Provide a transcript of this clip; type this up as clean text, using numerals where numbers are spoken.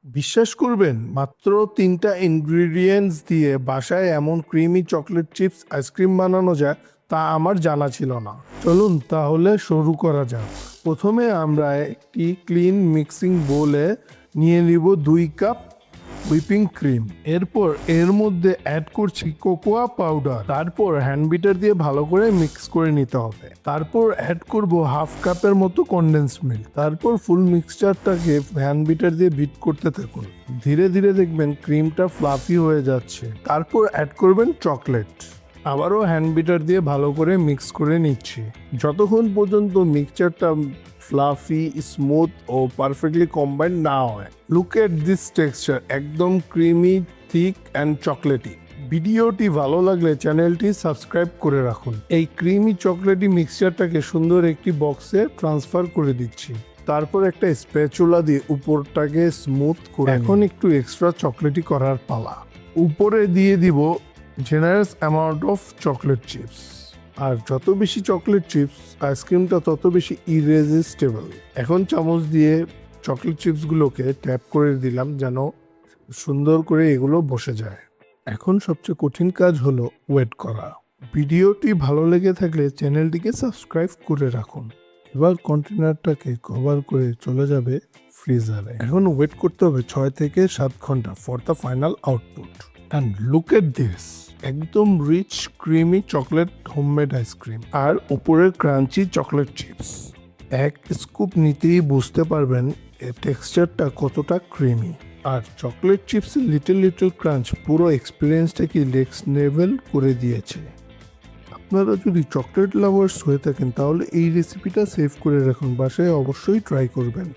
বিশ্বাস করবেন, মাত্র ৩টা ইনগ্রিডিয়েন্টস দিয়ে বাসায় এমন ক্রিমি চকলেট চিপস আইসক্রিম বানানো যায় তা আমার জানা ছিল না। চলুন তাহলে শুরু করা যাক। প্রথমে আমরা একটি ক্লিন মিক্সিং বোলে নিয়ে নিব 2 কাপ হুইপিং ক্রিম। এরপর এর মধ্যে অ্যাড করছি কোকোয়া পাউডার। তারপর হ্যান্ড বিটার দিয়ে ভালো করে মিক্স করে নিতে হবে। তারপর অ্যাড করব হাফ কাপের মতো কনডেন্স মিল্ক। তারপর ফুল মিক্সচারটাকে হ্যান্ড বিটার দিয়ে বিট করতে থাকুন। ধীরে ধীরে দেখবেন ক্রিমটা ফ্লাফি হয়ে যাচ্ছে। তারপর অ্যাড করবেন চকলেট। আবারও হ্যান্ড বিটার দিয়ে ভালো করে মিক্স করে নিচ্ছি যতক্ষণ পর্যন্ত মিক্সচারটা ফ্লাফি, স্মুথ ও পারফেক্টলি কম্বাইন্ড না হয়। লুক এট দিস টেক্সচার, একদম ক্রিমি, থিক অ্যান্ড চকলেটি। ভিডিওটি ভালো লাগলে চ্যানেলটি সাবস্ক্রাইব করে রাখুন। এই ক্রিমি চকলেটি মিক্সচারটাকে সুন্দর একটি বক্সে ট্রান্সফার করে দিচ্ছি। তারপর একটা স্প্যাচুলা দিয়ে উপরটাকে স্মুথ করে এখন একটু এক্সট্রা চকলেটি করার পালা। উপরে দিয়ে দিব generous amount of chocolate chips. আর যত বেশি চকলেট চিপস, আইসক্রিমটা তত বেশি ইরেজিস্টেবল। এখন চামচ দিয়ে চকলেট চিপসগুলোকে ট্যাপ করে দিলাম যেন সুন্দর করে এগুলো বসে যায়। এখন সবচেয়ে কঠিন কাজ হলো ওয়েট করা। ভিডিওটি ভালো লেগে থাকলে চ্যানেলটিকে সাবস্ক্রাইব করে রাখুন। এবার কন্টেনারটাকে কভার করে চলে যাবে ফ্রিজারে। এখন ওয়েট করতে হবে 6 থেকে 7 ঘন্টা for the final output. And look at this, একদম rich creamy chocolate homemade ice cream আর উপরের ক্রাঞ্চি চকলেট চিপস। এক স্কুপ নিতেই বুঝতে পারবেন এর টেক্সচারটা কতটা ক্রিমি। আর চকলেট চিপসের লিটল লিটল ক্রাঞ্চ পুরো এক্সপিরিয়েন্সটাকে নেক্সট লেভেল করে দিয়েছে। আপনারা যদি চকলেট লাভার্স হয়ে থাকেন তাহলে এই রেসিপিটা সেভ করে রাখুন, বাসায় অবশ্যই ট্রাই করবেন।